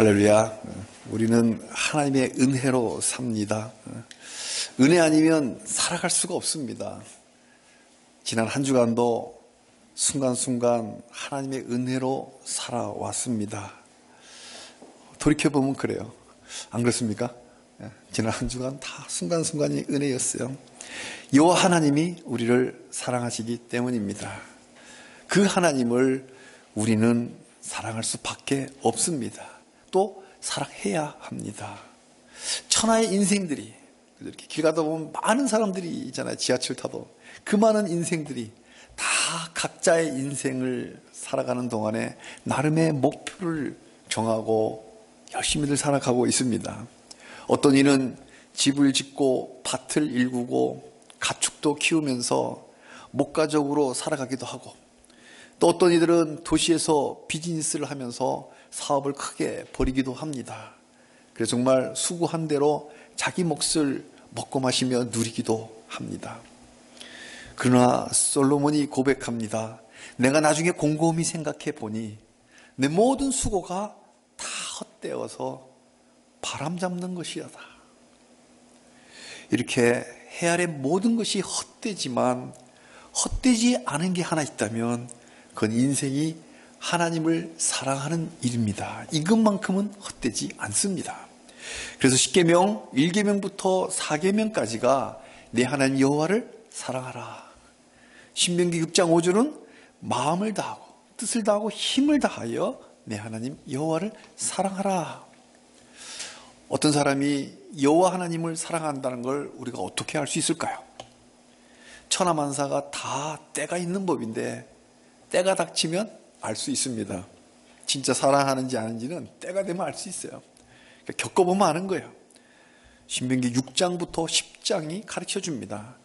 할렐루야. 우리는 하나님의 은혜로 삽니다. 은혜 아니면 살아갈 수가 없습니다. 지난 한 주간도 순간순간 하나님의 은혜로 살아왔습니다. 돌이켜보면 그래요. 안 그렇습니까? 지난 한 주간 다 순간순간이 은혜였어요. 여호와 하나님이 우리를 사랑하시기 때문입니다. 그 하나님을 우리는 사랑할 수밖에 없습니다. 또 사랑해야 합니다. 천하의 인생들이 이렇게 길 가다 보면 많은 사람들이 있잖아요. 지하철 타도 그 많은 인생들이 다 각자의 인생을 살아가는 동안에 나름의 목표를 정하고 열심히들 살아가고 있습니다. 어떤 이는 집을 짓고 밭을 일구고 가축도 키우면서 목가적으로 살아가기도 하고, 또 어떤 이들은 도시에서 비즈니스를 하면서 사업을 크게 벌이기도 합니다. 그래서 정말 수고한 대로 자기 몫을 먹고 마시며 누리기도 합니다. 그러나 솔로몬이 고백합니다. 내가 나중에 곰곰이 생각해 보니 내 모든 수고가 다 헛되어서 바람 잡는 것이었다. 이렇게 해 아래 모든 것이 헛되지만 헛되지 않은 게 하나 있다면 그건 인생이 하나님을 사랑하는 일입니다. 이것만큼은 헛되지 않습니다. 그래서 십계명 1계명부터 4계명까지가 내 하나님 여호와를 사랑하라. 신명기 6장 5절은 마음을 다하고 뜻을 다하고 힘을 다하여 내 하나님 여호와를 사랑하라. 어떤 사람이 여호와 하나님을 사랑한다는 걸 우리가 어떻게 알 수 있을까요? 천하만사가 다 때가 있는 법인데 때가 닥치면 알 수 있습니다. 진짜 사랑하는지 아닌지는 때가 되면 알 수 있어요. 그러니까 겪어보면 아는 거예요. 신명기 6장부터 10장이 가르쳐 줍니다.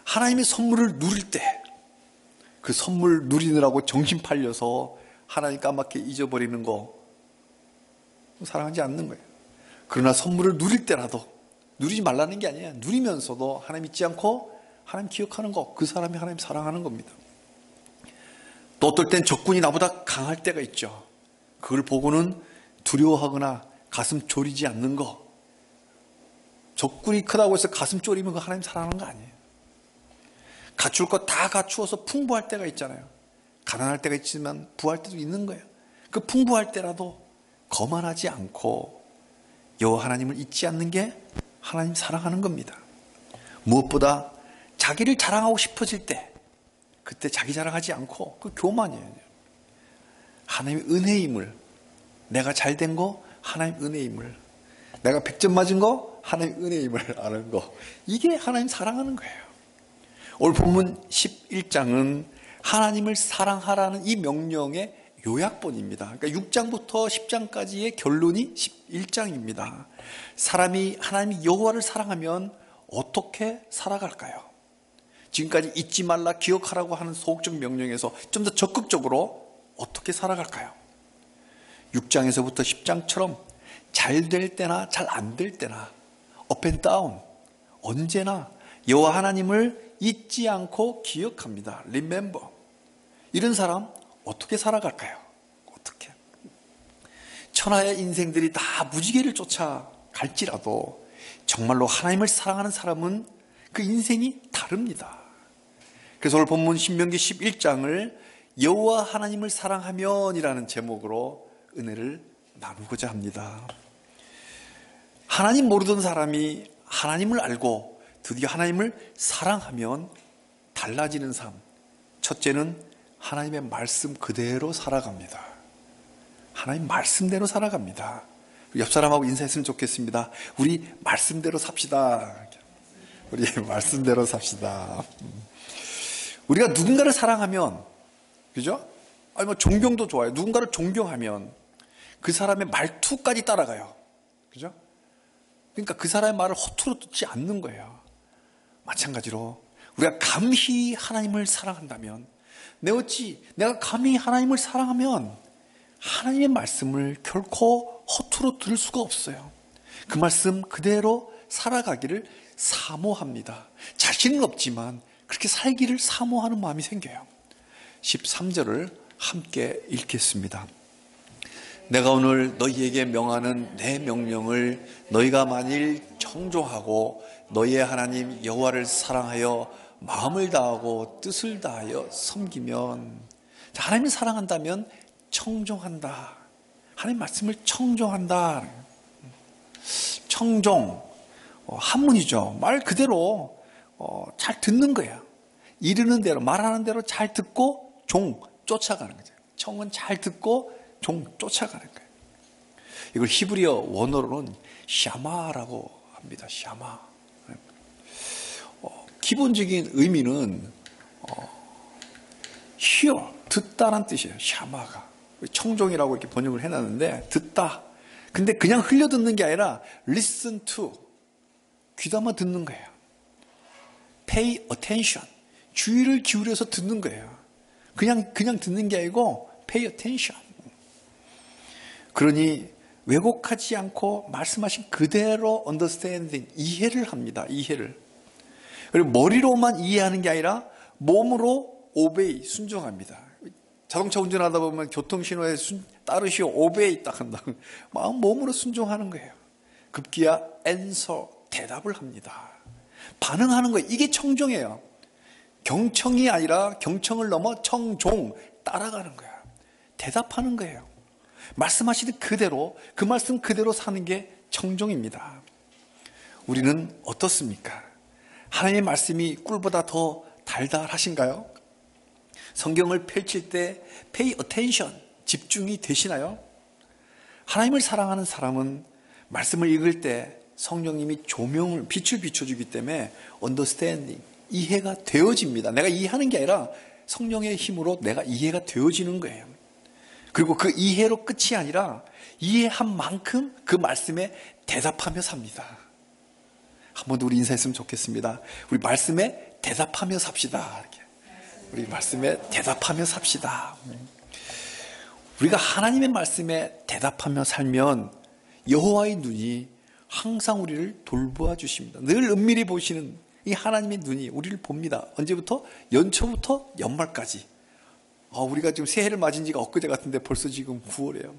하나님의 선물을 누릴 때 그 선물 누리느라고 정신 팔려서 하나님 까맣게 잊어버리는 거 사랑하지 않는 거예요. 그러나 선물을 누릴 때라도 누리지 말라는 게 아니에요. 누리면서도 하나님 잊지 않고 하나님 기억하는 거, 그 사람이 하나님 사랑하는 겁니다. 또 어떨 땐 적군이 나보다 강할 때가 있죠. 그걸 보고는 두려워하거나 가슴 졸이지 않는 거. 적군이 크다고 해서 가슴 졸이면 그 하나님 사랑하는 거 아니에요. 갖출 거 다 갖추어서 풍부할 때가 있잖아요. 가난할 때가 있지만 부할 때도 있는 거예요. 그 풍부할 때라도 거만하지 않고 여호와 하나님을 잊지 않는 게 하나님 사랑하는 겁니다. 무엇보다 자기를 자랑하고 싶어질 때 그때 자기 자랑하지 않고 그 교만이에요. 하나님의 은혜임을, 내가 잘된 거 하나님 은혜임을, 내가 100점 맞은 거 하나님 은혜임을 아는 거, 이게 하나님 사랑하는 거예요. 오늘 본문 11장은 하나님을 사랑하라는 이 명령의 요약본입니다. 그러니까 6장부터 10장까지의 결론이 11장입니다. 사람이 하나님 여호와를 사랑하면 어떻게 살아갈까요? 지금까지 잊지 말라 기억하라고 하는 소극적 명령에서 좀 더 적극적으로 어떻게 살아갈까요? 6장에서부터 10장처럼 잘 될 때나 잘 안 될 때나 업 앤 다운 언제나 여호와 하나님을 잊지 않고 기억합니다. Remember. 이런 사람 어떻게 살아갈까요? 어떻게? 천하의 인생들이 다 무지개를 쫓아갈지라도 정말로 하나님을 사랑하는 사람은 그 인생이 다릅니다. 그래서 오늘 본문 신명기 11장을 여호와 하나님을 사랑하면이라는 제목으로 은혜를 나누고자 합니다. 하나님 모르던 사람이 하나님을 알고 드디어 하나님을 사랑하면 달라지는 삶. 첫째는 하나님의 말씀 그대로 살아갑니다. 하나님 말씀대로 살아갑니다. 옆 사람하고 인사했으면 좋겠습니다. 우리 말씀대로 삽시다. 우리 말씀대로 삽시다. 우리가 누군가를 사랑하면, 그죠? 아니 뭐 존경도 좋아요. 누군가를 존경하면 그 사람의 말투까지 따라가요. 그죠? 그러니까 그 사람의 말을 허투루 듣지 않는 거예요. 마찬가지로 우리가 감히 하나님을 사랑한다면, 내가 감히 하나님을 사랑하면 하나님의 말씀을 결코 허투루 들을 수가 없어요. 그 말씀 그대로 살아가기를 사모합니다. 자신은 없지만 그렇게 살기를 사모하는 마음이 생겨요. 13절을 함께 읽겠습니다. 내가 오늘 너희에게 명하는 내 명령을 너희가 만일 청종하고 너희의 하나님 여호와를 사랑하여 마음을 다하고 뜻을 다하여 섬기면, 하나님을 사랑한다면 청종한다. 하나님 말씀을 청종한다. 청종, 한문이죠. 말 그대로 잘 듣는 거예요. 이르는 대로, 말하는 대로 잘 듣고 종, 쫓아가는 거죠. 청은 잘 듣고 종, 쫓아가는 거예요. 이걸 히브리어 원어로는 샤마라고 합니다. 샤마. 기본적인 의미는 hear, 듣다란 뜻이에요. 샤마가. 청종이라고 이렇게 번역을 해놨는데, 듣다. 근데 그냥 흘려 듣는 게 아니라 listen to, 귀담아 듣는 거예요. pay attention, 주의를 기울여서 듣는 거예요. 그냥 듣는 게 아니고 pay attention. 그러니 왜곡하지 않고 말씀하신 그대로 understanding, 이해를 합니다. 이해를. 그리고 머리로만 이해하는 게 아니라 몸으로 obey, 순종합니다. 자동차 운전하다 보면 교통신호에 따르시오, obey 딱 한다. 몸으로 순종하는 거예요. 급기야 answer, 대답을 합니다. 반응하는 거예요. 이게 청종이에요. 경청이 아니라 경청을 넘어 청종, 따라가는 거야. 대답하는 거예요. 말씀하시는 그대로, 그 말씀 그대로 사는 게 청종입니다. 우리는 어떻습니까? 하나님의 말씀이 꿀보다 더 달달하신가요? 성경을 펼칠 때 pay attention, 집중이 되시나요? 하나님을 사랑하는 사람은 말씀을 읽을 때 성령님이 조명을, 빛을 비춰주기 때문에 understanding, 이해가 되어집니다. 내가 이해하는 게 아니라 성령의 힘으로 내가 이해가 되어지는 거예요. 그리고 그 이해로 끝이 아니라 이해한 만큼 그 말씀에 대답하며 삽니다. 한 번 더 우리 인사했으면 좋겠습니다. 우리 말씀에 대답하며 삽시다. 이렇게. 우리 말씀에 대답하며 삽시다. 우리가 하나님의 말씀에 대답하며 살면 여호와의 눈이 항상 우리를 돌보아 주십니다. 늘 은밀히 보시는 이 하나님의 눈이 우리를 봅니다. 언제부터? 연초부터 연말까지. 우리가 지금 새해를 맞은 지가 엊그제 같은데 벌써 지금 9월이에요.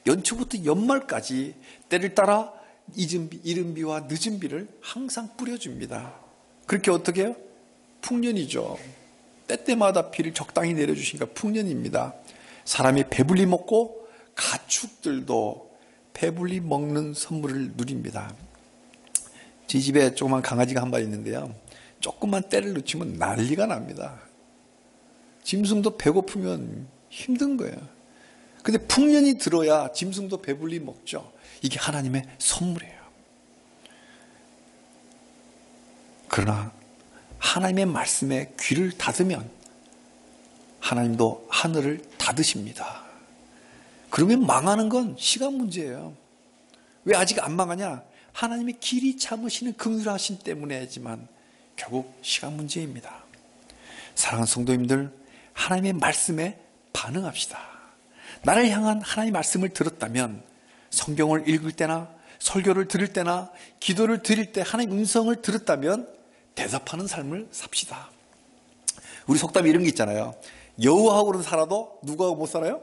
연초부터 연말까지 때를 따라 이른 비와 늦은 비를 항상 뿌려줍니다. 그렇게 어떻게 해요? 풍년이죠. 때때마다 비를 적당히 내려주시니까 풍년입니다. 사람이 배불리 먹고 가축들도 배불리 먹는 선물을 누립니다. 제 집에 조그만 강아지가 한 마리 있는데요, 조금만 때를 놓치면 난리가 납니다. 짐승도 배고프면 힘든 거예요. 근데 풍년이 들어야 짐승도 배불리 먹죠. 이게 하나님의 선물이에요. 그러나 하나님의 말씀에 귀를 닫으면 하나님도 하늘을 닫으십니다. 그러면 망하는 건 시간 문제예요. 왜 아직 안 망하냐? 하나님의 길이 참으시는 긍휼하심 때문이지만 결국 시간 문제입니다. 사랑하는 성도님들, 하나님의 말씀에 반응합시다. 나를 향한 하나님의 말씀을 들었다면 성경을 읽을 때나 설교를 들을 때나 기도를 드릴 때 하나님의 음성을 들었다면 대답하는 삶을 삽시다. 우리 속담에 이런 게 있잖아요. 여우하고는 살아도 누구하고 못 살아요?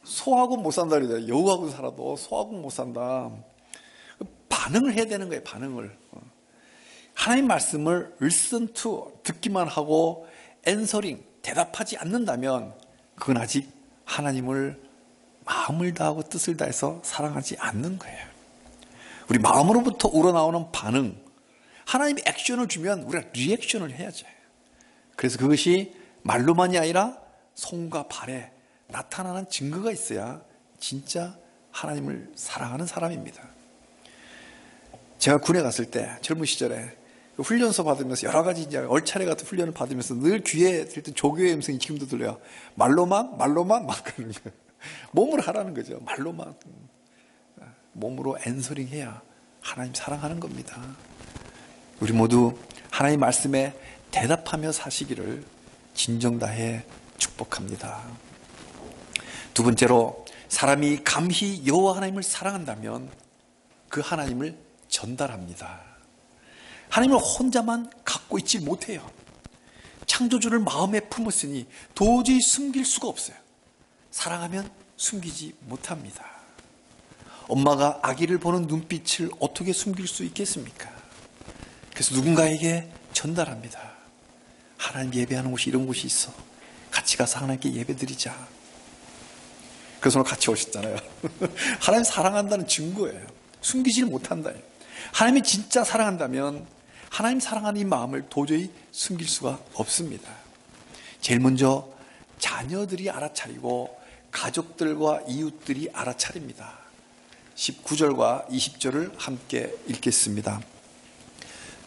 소하고 못 산다 그러잖아요. 여우하고 살아도 소하고 못 산다. 반응을 해야 되는 거예요. 반응을. 하나님 말씀을 listen to, 듣기만 하고 answering, 대답하지 않는다면 그건 아직 하나님을 마음을 다하고 뜻을 다해서 사랑하지 않는 거예요. 우리 마음으로부터 우러나오는 반응, 하나님이 액션을 주면 우리가 리액션을 해야죠. 그래서 그것이 말로만이 아니라 손과 발에 나타나는 증거가 있어야 진짜 하나님을 사랑하는 사람입니다. 제가 군에 갔을 때 젊은 시절에 훈련소 받으면서 여러 가지 이제 얼차례 같은 훈련을 받으면서 늘 귀에 들을 때 조교의 음성이 지금도 들려요. 말로만 막 그러는 거예요. 몸으로 하라는 거죠. 말로만. 몸으로 앤서링 해야 하나님 사랑하는 겁니다. 우리 모두 하나님 말씀에 대답하며 사시기를 진정 다해 축복합니다. 두 번째로, 사람이 감히 여호와 하나님을 사랑한다면 그 하나님을 전달합니다. 하나님을 혼자만 갖고 있지 못해요. 창조주를 마음에 품었으니 도저히 숨길 수가 없어요. 사랑하면 숨기지 못합니다. 엄마가 아기를 보는 눈빛을 어떻게 숨길 수 있겠습니까? 그래서 누군가에게 전달합니다. 하나님 예배하는 곳이 이런 곳이 있어. 같이 가서 하나님께 예배드리자. 그래서 오늘 같이 오셨잖아요. 하나님 사랑한다는 증거예요. 숨기질 못한다. 하나님이 진짜 사랑한다면 하나님 사랑하는 이 마음을 도저히 숨길 수가 없습니다. 제일 먼저 자녀들이 알아차리고 가족들과 이웃들이 알아차립니다. 19절과 20절을 함께 읽겠습니다.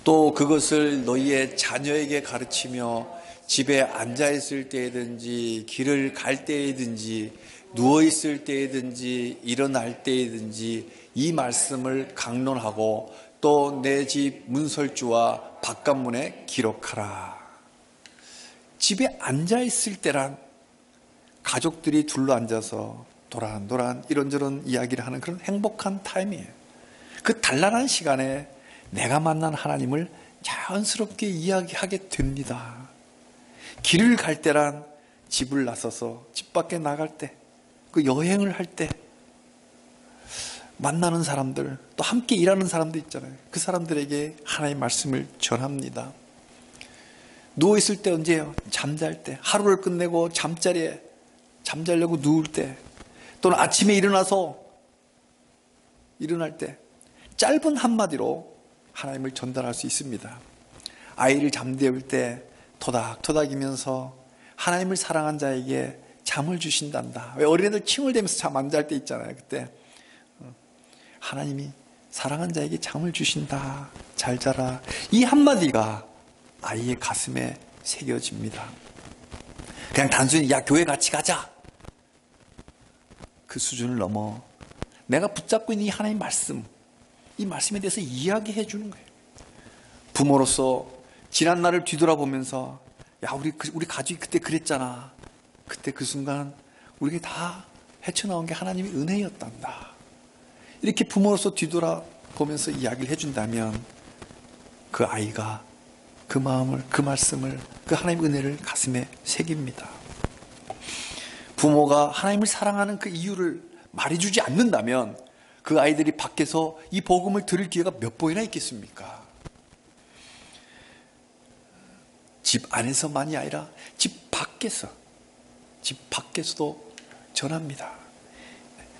또 그것을 너희의 자녀에게 가르치며 집에 앉아있을 때든지 길을 갈 때든지 누워있을 때든지 일어날 때든지 이 말씀을 강론하고 또 내 집 문설주와 바깥문에 기록하라. 집에 앉아있을 때란 가족들이 둘러앉아서 도란도란 이런저런 이야기를 하는 그런 행복한 타임이에요. 그 단란한 시간에 내가 만난 하나님을 자연스럽게 이야기하게 됩니다. 길을 갈 때란 집을 나서서 집 밖에 나갈 때, 그 여행을 할 때 만나는 사람들, 또 함께 일하는 사람들 있잖아요. 그 사람들에게 하나님의 말씀을 전합니다. 누워있을 때 언제예요? 잠잘 때. 하루를 끝내고 잠자리에 잠자려고 누울 때, 또는 아침에 일어나서 일어날 때 짧은 한마디로 하나님을 전달할 수 있습니다. 아이를 잠재울 때 토닥토닥이면서 하나님을 사랑한 자에게 잠을 주신단다. 왜 어린애들 칭얼대면서 잠 안 잘 때 있잖아요. 그때 하나님이 사랑한 자에게 잠을 주신다. 잘 자라. 이 한마디가 아이의 가슴에 새겨집니다. 그냥 단순히 야 교회 같이 가자. 그 수준을 넘어 내가 붙잡고 있는 이 하나님의 말씀, 이 말씀에 대해서 이야기해 주는 거예요. 부모로서 지난 날을 뒤돌아보면서 야 우리 가족이 그때 그랬잖아. 그때 그 순간 우리에게 다 헤쳐나온 게 하나님의 은혜였단다. 이렇게 부모로서 뒤돌아보면서 이야기를 해준다면 그 아이가 그 마음을, 그 말씀을, 그 하나님의 은혜를 가슴에 새깁니다. 부모가 하나님을 사랑하는 그 이유를 말해주지 않는다면 그 아이들이 밖에서 이 복음을 들을 기회가 몇 번이나 있겠습니까? 집 안에서만이 아니라 집 밖에서도 전합니다.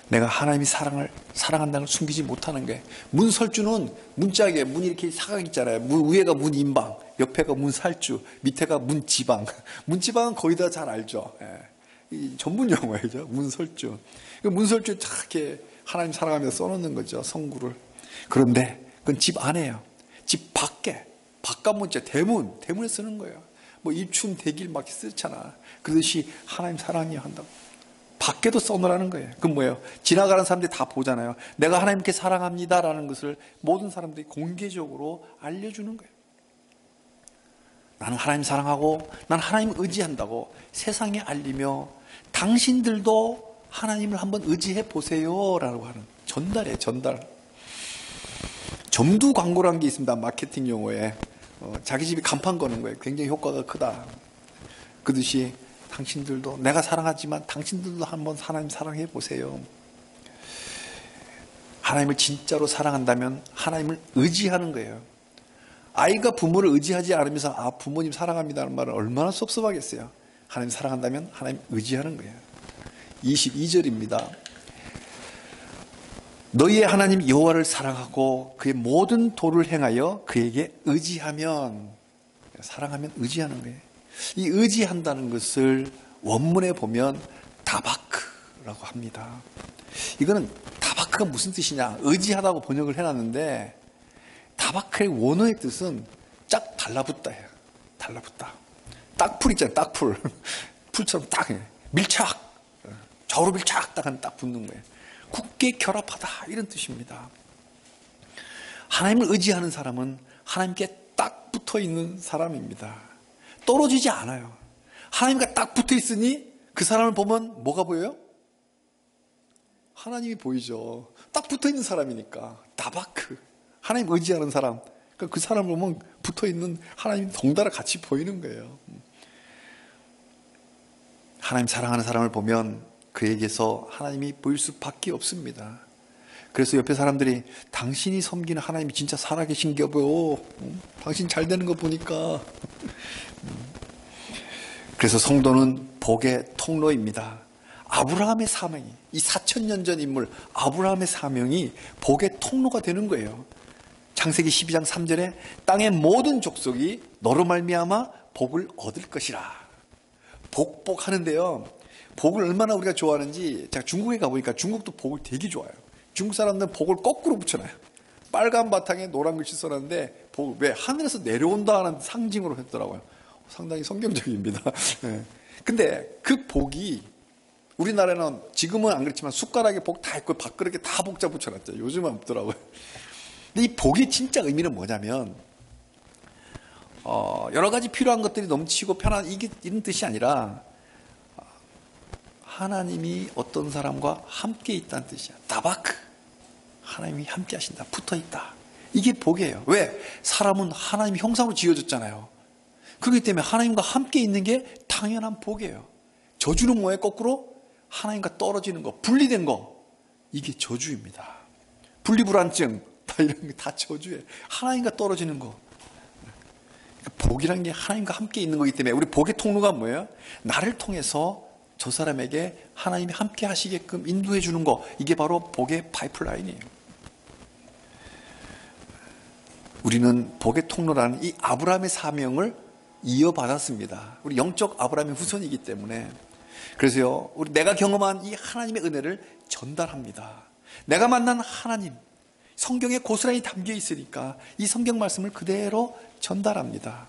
내가 하나님이 사랑한다는 걸 숨기지 못하는 게, 문설주는 문짝에 문이 이렇게 사각 있잖아요. 문 위에가 문인방, 옆에가 문살주, 밑에가 문지방. 문지방은 거의 다 잘 알죠. 이 전문 용어죠. 문설주. 문설주 이렇게 하나님 사랑하면서 써놓는 거죠. 성구를. 그런데 그건 집 안에요. 집 밖에, 바깥 문자, 대문에 쓰는 거예요. 뭐 입춘 대길 막 쓰잖아. 그것이 하나님 사랑이야 한다고. 밖에도 써놓으라는 거예요. 그건 뭐예요? 지나가는 사람들이 다 보잖아요. 내가 하나님께 사랑합니다라는 것을 모든 사람들이 공개적으로 알려주는 거예요. 나는 하나님 사랑하고 난 하나님 의지한다고 세상에 알리며 당신들도 하나님을 한번 의지해 보세요라고 하는 전달이에요. 전달. 점두 광고라는 게 있습니다. 마케팅 용어에. 자기 집이 간판 거는 거예요. 굉장히 효과가 크다. 그듯이 당신들도, 내가 사랑하지만 당신들도 한번 하나님 사랑해 보세요. 하나님을 진짜로 사랑한다면 하나님을 의지하는 거예요. 아이가 부모를 의지하지 않으면서 부모님 사랑합니다는 말은 얼마나 섭섭하겠어요. 하나님 사랑한다면 하나님 의지하는 거예요. 22절입니다. 너희의 하나님 여호와를 사랑하고 그의 모든 도를 행하여 그에게 의지하면, 사랑하면 의지하는 거예요. 이 의지한다는 것을 원문에 보면 다바크라고 합니다. 이거는 다바크가 무슨 뜻이냐? 의지하다고 번역을 해놨는데 다바크의 원어의 뜻은 짝 달라붙다예요. 달라붙다. 딱풀 있잖아요. 딱풀. 풀처럼 딱 밀착. 좌우로 밀착 딱 붙는 거예요. 굳게 결합하다 이런 뜻입니다. 하나님을 의지하는 사람은 하나님께 딱 붙어 있는 사람입니다. 떨어지지 않아요. 하나님과 딱 붙어 있으니 그 사람을 보면 뭐가 보여요? 하나님이 보이죠. 딱 붙어 있는 사람이니까. 다바크. 하나님 의지하는 사람. 그러니까 그 사람을 보면 붙어 있는 하나님 덩달아 같이 보이는 거예요. 하나님 사랑하는 사람을 보면 그에게서 하나님이 보일 수밖에 없습니다. 그래서 옆에 사람들이 당신이 섬기는 하나님이 진짜 살아계신겨 보. 당신 잘 되는 거 보니까. 그래서 성도는 복의 통로입니다. 아브라함의 사명이, 이 4000년 전 인물 아브라함의 사명이 복의 통로가 되는 거예요. 창세기 12장 3절에 땅의 모든 족속이 너로 말미암아 복을 얻을 것이라. 복하는데요. 복을 얼마나 우리가 좋아하는지 제가 중국에 가보니까 중국도 복을 되게 좋아해요. 중국 사람들은 복을 거꾸로 붙여놔요. 빨간 바탕에 노란 글씨 써놨는데 복을 왜? 하늘에서 내려온다는 상징으로 했더라고요. 상당히 성경적입니다. 네. 근데 그 복이 우리나라는 지금은 안 그렇지만 숟가락에 복 다 있고 밥그릇에 다 복자 붙여놨죠. 요즘은 없더라고요. 근데 이 복의 진짜 의미는 뭐냐면 여러 가지 필요한 것들이 넘치고 편한 이런 뜻이 아니라 하나님이 어떤 사람과 함께 있다는 뜻이야. 다바크. 하나님이 함께 하신다. 붙어 있다. 이게 복이에요. 왜? 사람은 하나님 형상으로 지어졌잖아요. 그렇기 때문에 하나님과 함께 있는 게 당연한 복이에요. 저주는 뭐예요? 거꾸로 하나님과 떨어지는 거, 분리된 거. 이게 저주입니다. 분리불안증, 다 이런 게 다 저주예요. 하나님과 떨어지는 거. 복이라는 게 하나님과 함께 있는 거기 때문에 우리 복의 통로가 뭐예요? 나를 통해서 저 사람에게 하나님이 함께 하시게끔 인도해 주는 거. 이게 바로 복의 파이프라인이에요. 우리는 복의 통로라는 이 아브라함의 사명을 이어받았습니다. 우리 영적 아브라함의 후손이기 때문에. 그래서요, 내가 경험한 이 하나님의 은혜를 전달합니다. 내가 만난 하나님, 성경에 고스란히 담겨 있으니까 이 성경 말씀을 그대로 전달합니다.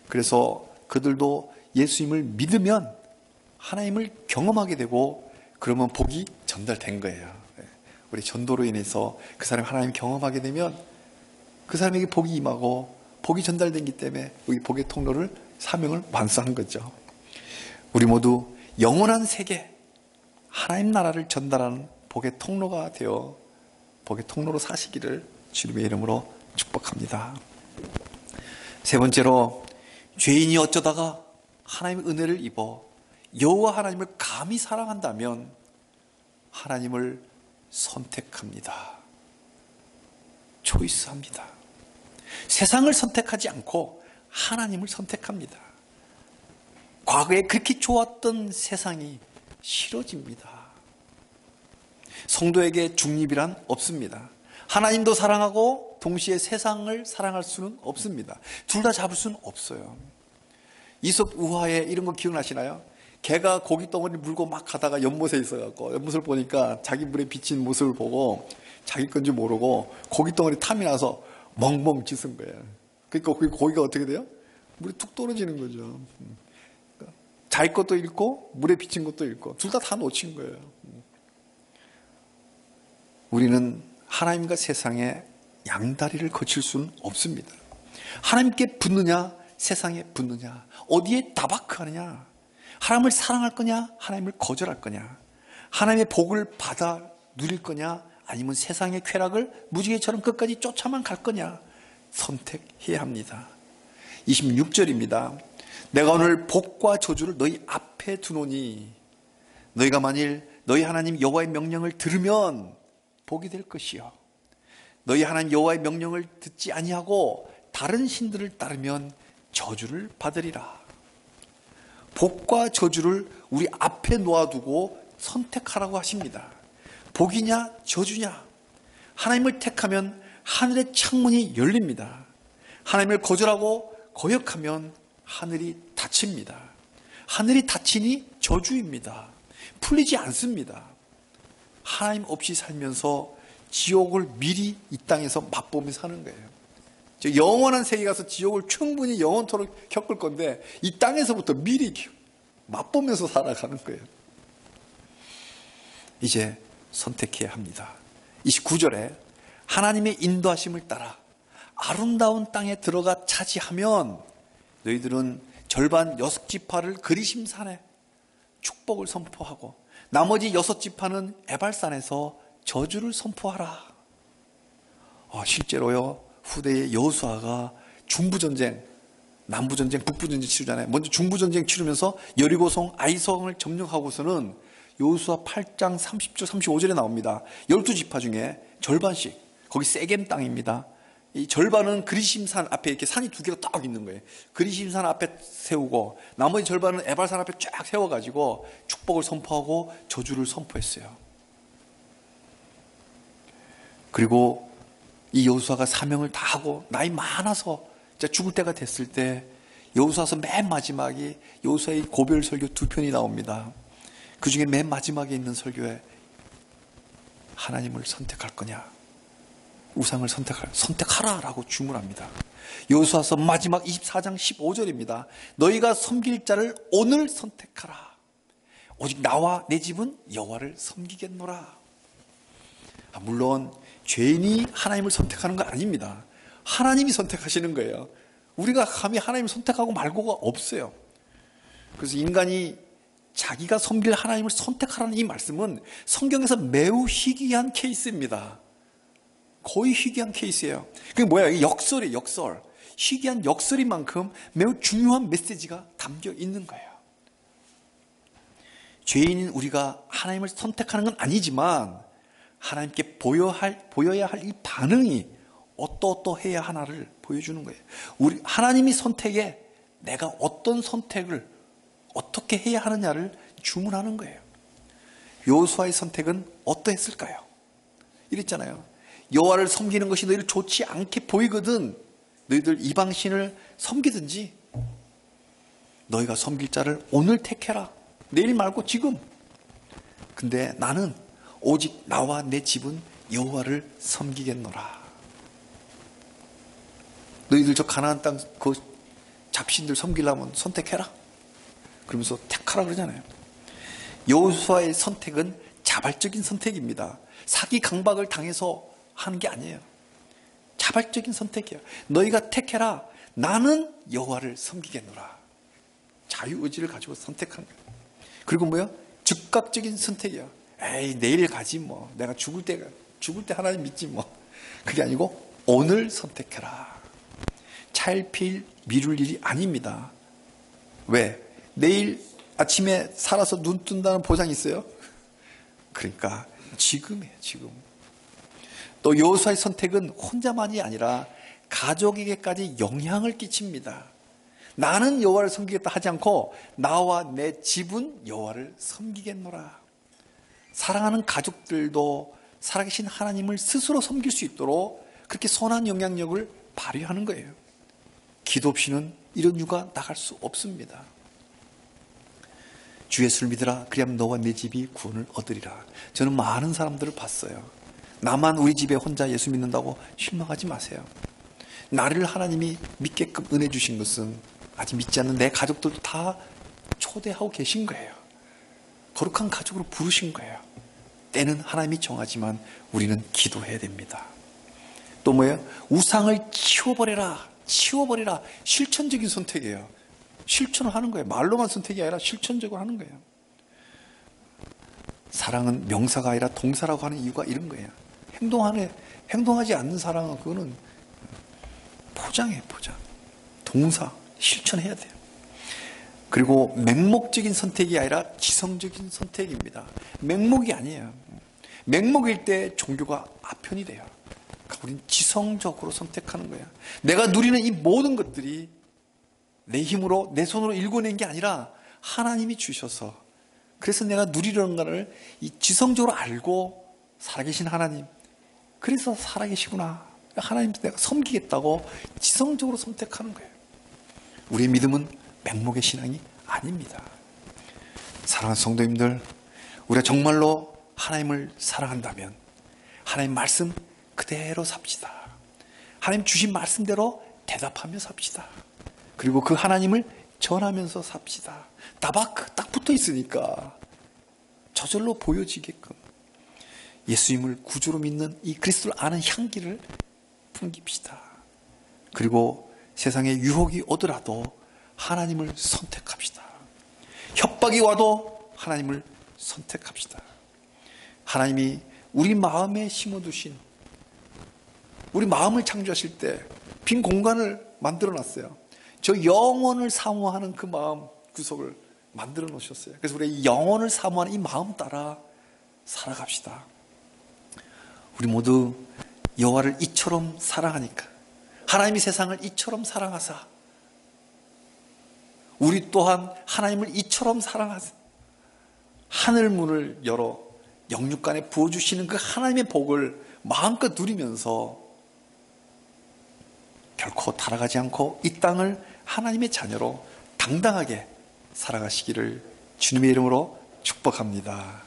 그래서 그들도 예수님을 믿으면 하나님을 경험하게 되고 그러면 복이 전달된 거예요. 우리 전도로 인해서 그 사람이 하나님 경험하게 되면 그 사람에게 복이 임하고 복이 전달되기 때문에 우리 복의 통로를 사명을 완수한 거죠. 우리 모두 영원한 세계 하나님 나라를 전달하는 복의 통로가 되어 복의 통로로 사시기를 주님의 이름으로 축복합니다. 세 번째로 죄인이 어쩌다가 하나님의 은혜를 입어 여호와 하나님을 감히 사랑한다면 하나님을 선택합니다. 초이스합니다. 세상을 선택하지 않고 하나님을 선택합니다. 과거에 그렇게 좋았던 세상이 싫어집니다. 성도에게 중립이란 없습니다. 하나님도 사랑하고 동시에 세상을 사랑할 수는 없습니다. 둘 다 잡을 수는 없어요. 이솝 우화에 이런 거 기억나시나요? 개가 고기 덩어리를 물고 막 가다가 연못에 있어갖고 연못을 보니까 자기 물에 비친 모습을 보고 자기 건지 모르고 고기 덩어리 탐이 나서 멍멍 짖은 거예요. 그러니까 고기가 어떻게 돼요? 물에 툭 떨어지는 거죠. 자기 것도 잃고 물에 비친 것도 잃고 둘 다 놓친 거예요. 우리는 하나님과 세상의 양다리를 거칠 수는 없습니다. 하나님께 붙느냐 세상에 붙느냐 어디에 다바크하느냐 하나님을 사랑할 거냐 하나님을 거절할 거냐 하나님의 복을 받아 누릴 거냐 아니면 세상의 쾌락을 무지개처럼 끝까지 쫓아만 갈 거냐 선택해야 합니다. 26절입니다. 내가 오늘 복과 저주를 너희 앞에 두노니 너희가 만일 너희 하나님 여호와의 명령을 들으면 복이 될 것이요 너희 하나님 여호와의 명령을 듣지 아니하고 다른 신들을 따르면 저주를 받으리라. 복과 저주를 우리 앞에 놓아두고 선택하라고 하십니다. 복이냐 저주냐 하나님을 택하면 하늘의 창문이 열립니다. 하나님을 거절하고 거역하면 하늘이 닫힙니다. 하늘이 닫히니 저주입니다. 풀리지 않습니다. 하나님 없이 살면서 지옥을 미리 이 땅에서 맛보며 사는 거예요. 영원한 세계 가서 지옥을 충분히 영원토록 겪을 건데 이 땅에서부터 미리 맛보면서 살아가는 거예요. 이제 선택해야 합니다. 29절에 하나님의 인도하심을 따라 아름다운 땅에 들어가 차지하면 너희들은 절반 6지파를 그리심산에 축복을 선포하고 나머지 6지파는 에발산에서 저주를 선포하라. 실제로요 후대의 여호수아가 중부전쟁, 남부전쟁, 북부전쟁 치르잖아요. 먼저 중부전쟁 치르면서 여리고성, 아이성을 점령하고서는 여호수아 8장 30절 35절에 나옵니다. 12지파 중에 절반씩, 거기 세겜 땅입니다. 이 절반은 그리심산 앞에 이렇게 산이 두 개가 딱 있는 거예요. 그리심산 앞에 세우고 나머지 절반은 에발산 앞에 쫙 세워가지고 축복을 선포하고 저주를 선포했어요. 그리고 이 여호수아가 사명을 다 하고 나이 많아서 이제 죽을 때가 됐을 때 여호수아서 맨 마지막에 여호수아의 고별 설교 2편이 나옵니다. 그 중에 맨 마지막에 있는 설교에 하나님을 선택할 거냐, 우상을 선택하라 라고 주문합니다. 여호수아서 마지막 24장 15절입니다. 너희가 섬길 자를 오늘 선택하라. 오직 나와 내 집은 여호와를 섬기겠노라. 물론 죄인이 하나님을 선택하는 거 아닙니다. 하나님이 선택하시는 거예요. 우리가 감히 하나님을 선택하고 말고가 없어요. 그래서 인간이 자기가 섬길 하나님을 선택하라는 이 말씀은 성경에서 매우 희귀한 케이스입니다. 거의 희귀한 케이스예요. 그게 뭐야? 역설이에요, 역설. 희귀한 역설인 만큼 매우 중요한 메시지가 담겨 있는 거예요. 죄인인 우리가 하나님을 선택하는 건 아니지만 하나님께 보여야 할 이 반응이 어떠해야 하나를 보여주는 거예요. 하나님이 선택에 내가 어떤 선택을 어떻게 해야 하느냐를 주문하는 거예요. 여호수아의 선택은 어떠했을까요? 이랬잖아요. 여호와를 섬기는 것이 너희를 좋지 않게 보이거든 너희들 이방신을 섬기든지 너희가 섬길 자를 오늘 택해라. 내일 말고 지금. 근데 나는 오직 나와 내 집은 여호와를 섬기겠노라. 너희들 저 가나안 땅 그 잡신들 섬기려면 선택해라. 그러면서 택하라 그러잖아요. 여호수아의 선택은 자발적인 선택입니다. 사기 강박을 당해서 하는 게 아니에요. 자발적인 선택이에요. 너희가 택해라. 나는 여호와를 섬기겠노라. 자유의지를 가지고 선택한 거예요. 그리고 뭐요? 즉각적인 선택이에요. 에이 내일 가지 뭐. 내가 죽을 때 하나님 믿지 뭐. 그게 아니고 오늘 선택해라. 차일피일 미룰 일이 아닙니다. 왜? 내일 아침에 살아서 눈 뜬다는 보장이 있어요? 그러니까 지금이에요, 지금. 또 여호수아의 선택은 혼자만이 아니라 가족에게까지 영향을 끼칩니다. 나는 여호와를 섬기겠다 하지 않고 나와 내 집은 여호와를 섬기겠노라. 사랑하는 가족들도 살아계신 하나님을 스스로 섬길 수 있도록 그렇게 선한 영향력을 발휘하는 거예요. 기도 없이는 이런 유가 나갈 수 없습니다. 주 예수를 믿으라. 그리하면 너와 내 집이 구원을 얻으리라. 저는 많은 사람들을 봤어요. 나만 우리 집에 혼자 예수 믿는다고 실망하지 마세요. 나를 하나님이 믿게끔 은혜 주신 것은 아직 믿지 않는 내 가족들도 다 초대하고 계신 거예요. 거룩한 가족으로 부르신 거예요. 때는 하나님이 정하지만 우리는 기도해야 됩니다. 또 뭐예요? 우상을 치워버려라. 실천적인 선택이에요. 실천을 하는 거예요. 말로만 선택이 아니라 실천적으로 하는 거예요. 사랑은 명사가 아니라 동사라고 하는 이유가 이런 거예요. 행동하지 않는 사랑은 그거는 포장이에요, 포장. 동사, 실천해야 돼요. 그리고 맹목적인 선택이 아니라 지성적인 선택입니다. 맹목이 아니에요. 맹목일 때 종교가 아편이 돼요. 그러니까 우리는 지성적으로 선택하는 거예요. 내가 누리는 이 모든 것들이 내 힘으로 내 손으로 일궈낸 게 아니라 하나님이 주셔서, 그래서 내가 누리려는 것을 이 지성적으로 알고 살아계신 하나님, 그래서 살아계시구나, 하나님 내가 섬기겠다고 지성적으로 선택하는 거예요. 우리의 믿음은 맹목의 신앙이 아닙니다. 사랑하는 성도님들, 우리가 정말로 하나님을 사랑한다면 하나님 말씀 그대로 삽시다. 하나님 주신 말씀대로 대답하며 삽시다. 그리고 그 하나님을 전하면서 삽시다. 따박 딱 붙어 있으니까 저절로 보여지게끔 예수님을 구주로 믿는 이 그리스도를 아는 향기를 풍깁시다. 그리고 세상에 유혹이 오더라도 하나님을 선택합시다. 협박이 와도 하나님을 선택합시다. 하나님이 우리 마음에 심어두신, 우리 마음을 창조하실 때 빈 공간을 만들어 놨어요. 저 영원을 사모하는 그 마음 구석을 만들어 놓으셨어요. 그래서 우리의 영혼을 사모하는 이 마음 따라 살아갑시다. 우리 모두 여호와를 이처럼 사랑하니까, 하나님이 세상을 이처럼 사랑하사 우리 또한 하나님을 이처럼 사랑하사 하늘 문을 열어 영육간에 부어주시는 그 하나님의 복을 마음껏 누리면서 결코 타락하지 않고 이 땅을 하나님의 자녀로 당당하게 살아가시기를 주님의 이름으로 축복합니다.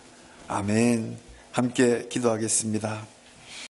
아멘. 함께 기도하겠습니다.